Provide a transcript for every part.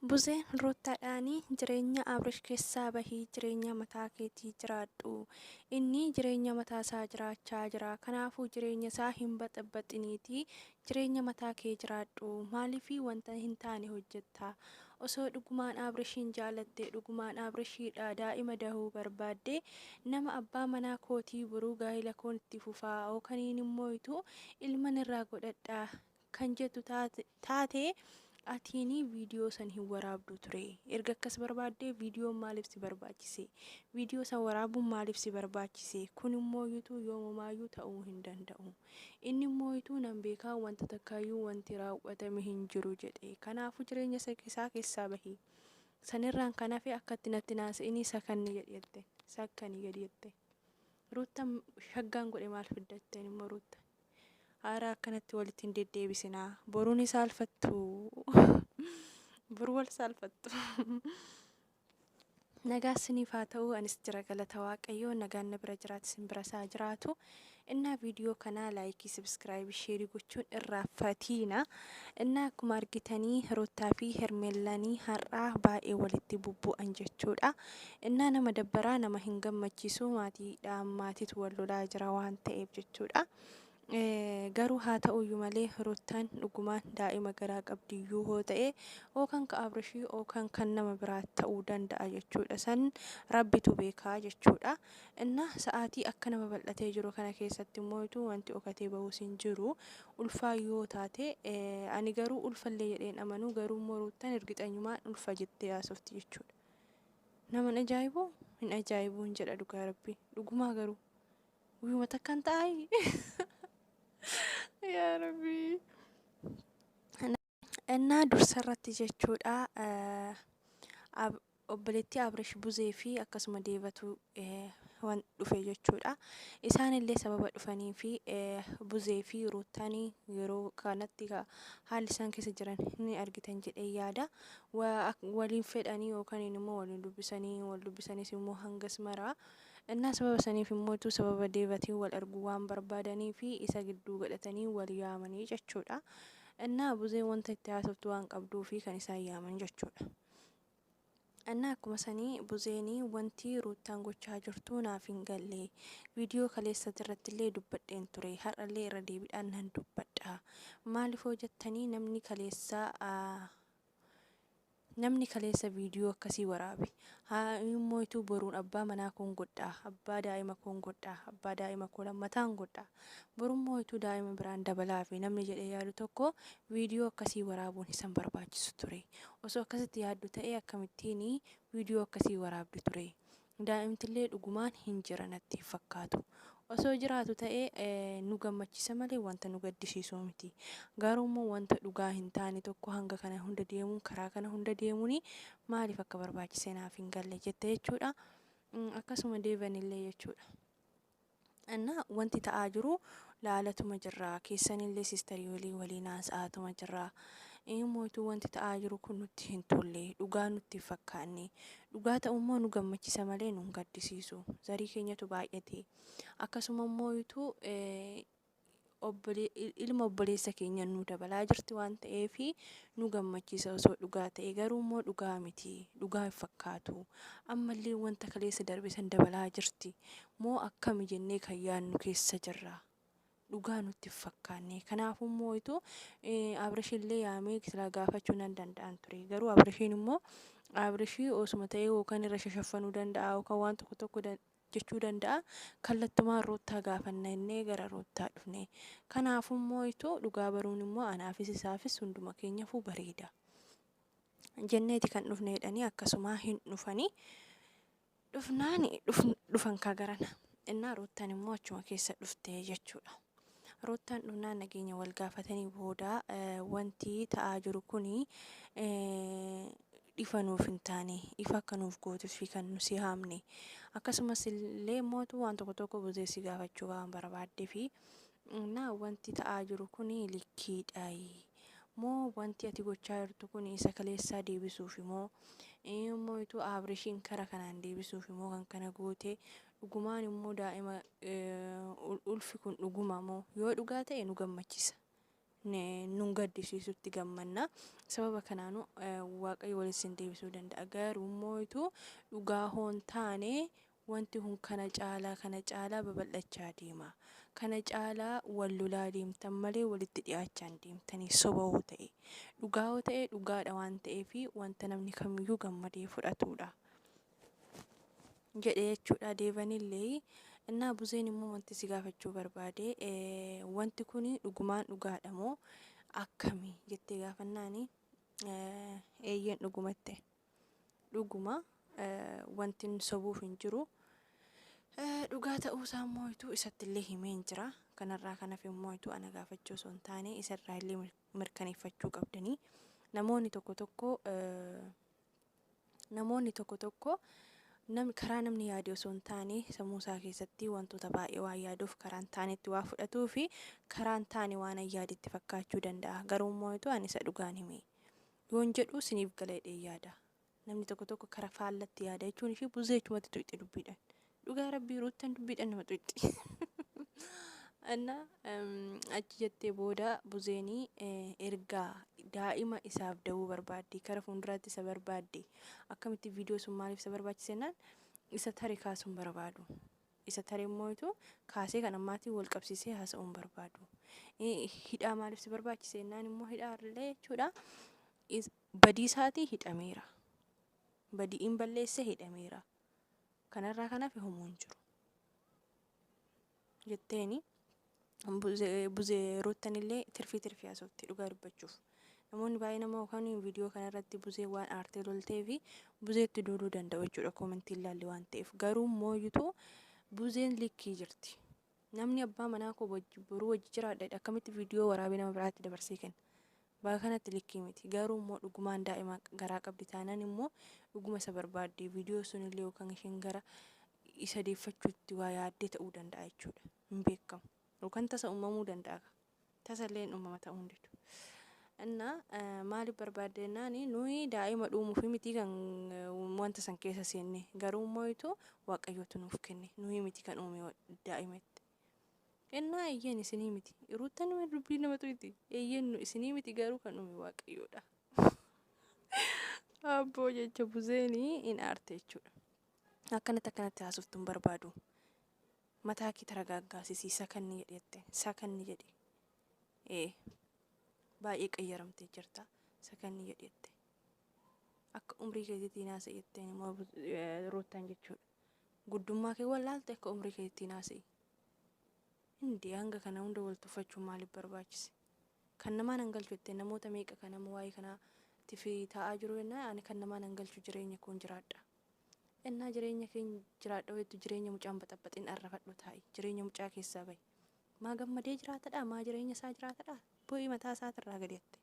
Buzeen Ruuttaadhaanii jireenya Abrish keessaa bahii jireenya mataa keetii jiraadhu. Inni jireenya mataa isaa jiraachaa jira. Kanaafuu jireenya isaa hin baxaxiniitii jireenya mataa kee jiraadhu. Maaliifii wanta hin taane hojjetta? Osoo dhugumaan Abrishiin jaalattee dhugumaan Abrishiidha daa'ima dahuu barbaadde nama abbaa manaa kootii boruu gaa'ila koon itti fufaa ookaniin immoo ilman irraa godhadhaa kan jettu taate atiini viidiyoo san hin waraabdu ture. Erga akkas barbaaddee viidiyoon maaliif si barbaachise? Viidiyoo san waraabuun maaliif si barbaachise? Kun immoo yoomumaayyuu ta'uu hin danda'u. Inni immoo nan beekaa wanta takkaayyuu wanti raawwatame hin jiru jedhe. Kanaafuu jireenya isaa keessaa bahi. Sanirraan kan hafe akkatti natti naasa'inii sakanni jedhette. Sakkanii gadi jette. Ruuttan shaggaan godhe maal fiddatteen immoo Ruutta? Haaraa akkanatti walitti hin deddeebisinaa. Boruun isaa alfattu. Boru wal saalfattu. Nagaa isiniif haa ta'u, anis jira galata Waaqayyoo, nagaan na bira jiraatu isin bira isaa jiraatu. Innaa viidiyoo kanaa laayikii, sabskiraayib, sheerii gochuun irraanfatina. Innaa akkuma argitanii Ruuttaa fi Hermeellanii har'aa baay'ee walitti bubbu'an jechuudha. Innaa nama dabbaraa nama hin gammachiisu maatiidhaan maatiitu wal lolaa jira waan ta'eef jechuudha. Garuu haa ta'uyyuu malee Ruuttaan dhugumaan daa'ima garaa qabdiyyuu hoo ta'e yookaan ka Abrishii yookaan kan nama biraa ta'uu danda'a jechuudha. San rabbitu beekaa jechuudha. Innaa sa'aatii akka nama bal'atee jiru kana keessatti immoo wanti dhokatee bahus hin jiru. Ulfaa yoo taate ani garuu ulfallee jedheen amanuu garuu immoo Ruuttaan ergixanyumaan ulfa jettee haasofti jechuudha. Naman ajaa'ibu hin ajaa'ibu hin jedha dhugaa rabbii. Dhugumaa garuu guyyuma takkaan ta'ayi. Yaa Rabbii. Innaa dursarratti jechuudha obboleettii Abrish Buzee fi akkasuma Deebatu waan dhufe jechuudha. Isaan illee sababa dhufanii fi Buzee fi Ruuttaan yeroo kanatti haalli isaan keessa jiran ni argitan jedhee yaada. Waliin fedhanii yookaan immoo wal dubbisanis immoo hangas maraa. Innaa sababa saniif immoo sababa Deebatiin wal arguu waan barbaadanii fi isa gidduu godhatanii wal yaamanii jechuudha. Innaa Buzeen wanta itti haasoftu waan qabduu fi kan isaan yaaman jechuudha. Innaa akkuma sanii Buzeenii wanti Ruuttaan gochaa jirtu naaf hin galle. Viidiyoo kaleessatti irratti illee dubbadheen ture. Har'allee irra deebiidhaan nan dubbadha. Maaliif jettanii namni kaleessa viidiyoo akkasii waraabe? Haa immoo boruun abbaa manaa koon godhaa, abbaa daa'ima koon godhaa, abbaa daa'ima koo lammataan godhaa. Borummoo daa'ima biraan dabalaa fi namni jedhee yaadu tokko viidiyoo akkasii waraabuun isan barbaachisu ture. Osoo akkasitti yaaddu ta'ee akkamittiin viidiyoo akkasii waraabdu ture? Daa'imtillee dhugumaan hin jira natti fakkaatu. Osoo jiraatu ta'ee nu gammachiisa malee wanta nu gaddisiisu miti. Garuu immoo wanta dhugaa hin taane tokko hanga kana hunda deemuun karaa kana hunda deemuun maaliif akka barbaachisee naaf hin galle jette jechuudha. Akkasuma Deeban illee jechuudha. Innaa wanti ta'aa jiru laalatuma jirra. Keessanillee siistarii waliin haasa'atuma jirra. Immoo wanti ta'aa jiru kun nutti hin tolle, dhugaa nutti hin fakkaanne. Dhugaa ta'ummoo nu gammachiisa malee nu hin gaddisiisu. Zarii keenyatu baay'ate. Akkasuma immoo ilma obboleessa keenya nu dabalaa jirti waan ta'eef nu gammachiisa osoo dhugaa ta'e. Garuu immoo dhugaa miti. Dhugaa hin fakkaatu. Ammallee wanta kaleessa darbe san dabalaa jirti. Moo akkami jennee kan yaadnu keessa jirra. Dhugaa nutti hin fakkaanne. Kanaafuu immoo Abrishillee yaamee silaa gaafachuu nan danda'an ture. Garuu Abrishiin immoo Abrishii osuma ta'ee yookaan irra shashaffanuu danda'a yookaan waan tokko jechuu danda'a. Kallattumaan Ruuttaa gaafanna innee gara Ruuttaa dhufne. Kanaafuu immoo dhugaa baruun immoo anaafis isaafis hunduma keenyaafuu bareeda. Jenneeti kan dhufne jedhanii akkasuma hin dhufanii. Dhufan kagarana. Innaa Ruuttaan immoo achuma keessa dhufte jechuudha. Ruuttaan dhufnaan nageenya wal gaafatanii booda wanti ta'aa jiru kuni ifa nuuf hin taane, ifa akka nuuf gootuuf fi kan nu si haamne. Akkasumas illee immoo waan tokko Buzee si gaafachuu waan barbaadde fi wanti ta'aa jiru kuni likkiidhaayi. Moo wanti ati gochaa jirtu kun isa kaleessaa deebisuuf immoo Abrishiin kara kanaan deebisuuf immoo kan kana goote dhugumaan immoo daa'ima ulfi kun dhuguma moo yoo dhugaa ta'e nu gammachiisa. nun gaddisiisutti gammanna. Sababa kanaanu waaqayyo waliin deebisuu danda'a. Garuu moo'itu dhugaa hoon taane wanti kun kana caalaa babal'achaa deema. Kana caalaa wal lolaa deemtan malee walitti dhiyaachaa hin deemtanii soba'uu ta'e. Dhugaa ta'e dhugaadha waan ta'eefi wanta namni kamiyyuu gammadee fudhatudha. Jedhee jechuudha deebanillee. Innaa Buzeen immoo wanti si gaafachuu barbaade wanti kun dhugumaan dhugaadha moo akkamii jettee gaafannaani eeyyeen dhugumatti dhuguma wanti sobuuf hin jiru. Dhugaa ta'uu isaa moo'itu isatti illee himee hin jira. Kanarraa kanaaf moo'itu ana gaafachuu osoo hin taane isarraa illee mirkaneeffachuu qabdanii. Namoonni tokko tokko karaa namni yaade osoo hin taane sammuu isaa keessatti wantoota baay'ee waan yaaduuf karaan taanetti waa fudhatuu fi karaan taane waan yaadetti fakkaachuu danda'a. Garuu moo'itu ani isa dhugaan hime yoon jedhu siniif galee yaada. Namni tokko karaa faallatti yaada jechuun fi Buzee chumatti tuqxe dubbiidhaan. Dhugaa rabbii ruuttan dubbiidhaan nama tuqxe. Anna achi jettee booda Buzeenii ergaa daa'ima isaaf da'uu barbaadde kara fuulduraatti isa barbaadde akkamitti viidiyoo sun maaliif isa barbaachisennaan isa tare kaasuun barbaadu. Isa tare moo'itu kaasee kan ammaatiin wal qabsiisee haasa'uun barbaadu. Hidhaa maaliif si barbaachisennaan immoo hidhaa illee jechuudha. Badii isaatii hidhameera. Badiin balleesse hidhameera. Kanarraa kanaaf homoo hin jiru. Jetteeni Buzee ruuttanillee tirfii haasofti dhugaa dubbachuuf. Namoonni baay'ee nama yookaan viidiyoo kanarratti Buzee waan aartee loltee fi Buzeetti duuduu danda'u jechuudha koomentii ilaalle waan ta'eef. Garuu moo'itu Buzeen likkii jirti. Namni abbaa manaa koo boruu wajji jiraadha akkamitti viidiyoo waraabee nama biraatti dabarsee kenna. Bakka kanatti likkii miti. Garuu immoo dhugumaan daa'ima garaa qabdi taanaan immoo dhuguma isa barbaadde viidiyoo sunillee yookaan isheen gara isa deeffachuutti waa yaaddee ta'uu danda'a jechuudha. Hin beekamu. Yookaan tasa uumamuu danda'a. Tasa illee uumama ta'uu hin danda'u. Innaa maaliif barbaadde jennaan nuyi daa'ima dhuumuufi miti kan wanta san keessa seenne garuu moo'itu waaqayyootu nuuf kenne nuyi miti kan uume daa'imatti. Innaa eeyyeen isinii miti ruuttan dubbii nama tuqxi eeyyeen isinii miti garuu kan uume waaqayyoodha. Abboo jecha Buzeenii hin aarte jechuudha. Akkanatti haasoftuun barbaadu. Mataa kee taragaaggaasisii sakanni jedhette sakanni jedhi. Baay'ee qayyaramtee jirta sakanni jedhette. Akka umrii keetii naasa'e jetteen immoo ruuttan jechuudha. Guddummaa kee wallaalte akka umrii keetii naasa'e. Hindi hanga kana hunda wal tuffachuun maaliif barbaachise? Kan namaan hangalchu jettee namoota meeqa kan nama waa'ee kanaatiif taa'aa jiru jennaan ani kan namaan hangalchu jireenya koon jiraadha. Innaa jireenya keenya jiraadha waytu jireenya mucaan baxaxin arrafadhu taa'i jireenya mucaa keessaa bahi. Maa gammadee jiraatadha maa jireenya isaa jiraatadha bu'ii mataa isaatirraa gadi jette.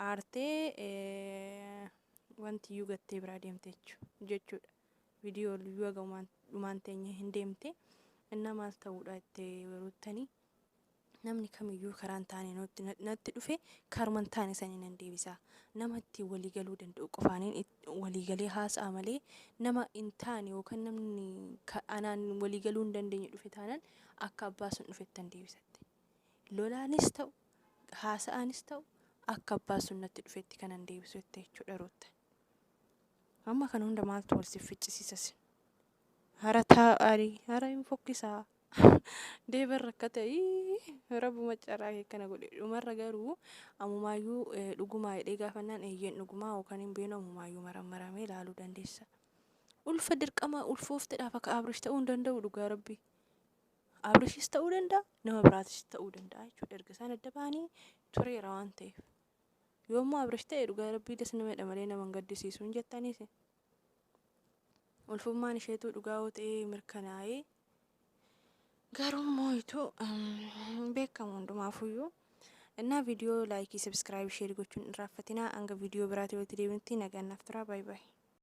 Aartee wanti iyyuu gattee biraa deemte jechuudha. Viidiyoo iyyuu dhumaan teenye hin deemte. Innaa maal ta'uudha jettee ruuttanii namni kamiyyuu karaan taane natti dhufe karuman taane sanii nan deebisa. Nama ittiin waliigaluu danda'u qofaaniin waliigalee haasa'a malee nama hin taane yookaan namni anaan waliigaluu hin dandeenye dhufe taanaan akka abbaa sun dhufettan deebisatte. Lolaanis ta'u haasa'aanis ta'u akka abbaa sun natti dhufetti kanan deebisu jechuudha ruutta. Amma kana hunda maaltu wal siif ficcisiisas? Hara taa'arii hara hin fokkisaa. Deeban rakkatee rabbuma carraa kana godhe dhumarra garuu ammumaayyuu dhugumaa jedhee gaafannaan eeyyeen dhugumaa yookaan hin beenu ammumaayyuu marammaramee ilaaluu dandeessa. Ulfa dirqama ulfoofteedhaaf akka Abrish ta'uu hin danda'u dhugaa rabbii. Abrishis ta'uu danda'a nama biraatis ta'uu danda'a jechuudha erga isaan adda ba'anii tureera waan ta'eef. Yoommoo Abrish ta'e dhugaa rabbii das namadha malee nama hin gaddisiisu hin jettaniis. Ulfummaan isheetu dhugaa yoo ta'e mirkanaa'ee. Garuu moo'itu beekamu hundumaafuyyuu. Innaa viidiyoo laayikii sabskiraayib sheerii gochuun hin raaffatinaa hanga viidiyoo biraatti walitti deebinutti nagaan naaf turaa baay'ee.